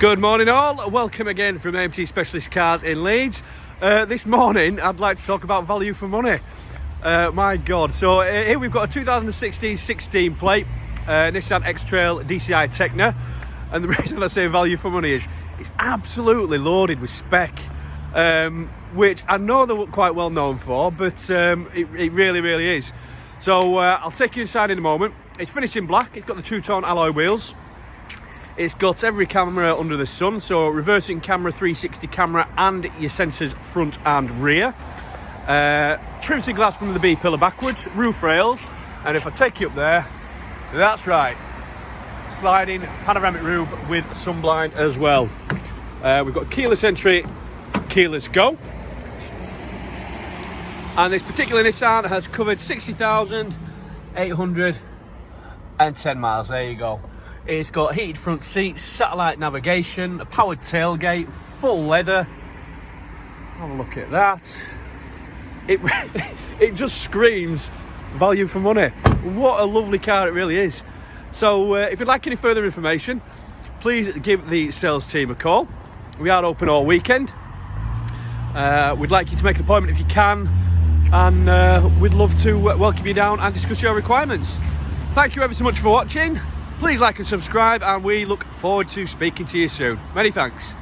Good morning all, welcome again from AMT Specialist Cars in Leeds. This morning I'd like to talk about value for money. My God, so here we've got a 2016 16 plate Nissan X-Trail DCI Tekna, and the reason I say value for money is it's absolutely loaded with spec, which I know they're quite well known for, but it really is. So I'll take you inside in a moment. It's finished in black, it's got the two-tone alloy wheels. It's got every camera under the sun, so reversing camera, 360 camera, and your sensors front and rear. Privacy glass from the B pillar backwards, roof rails, and if I take you up there, that's right, sliding panoramic roof with sunblind as well. We've got keyless entry, keyless go. And this particular Nissan has covered 60,810 miles, there you go. It's got heated front seats, satellite navigation, a powered tailgate, full leather. Have a look at that. It just screams value for money. What a lovely car it really is. So if you'd like any further information, please give the sales team a call. We are open all weekend. We'd like you to make an appointment if you can, and we'd love to welcome you down and discuss your requirements. Thank you ever so much for watching. Please like and subscribe, and we look forward to speaking to you soon. Many thanks.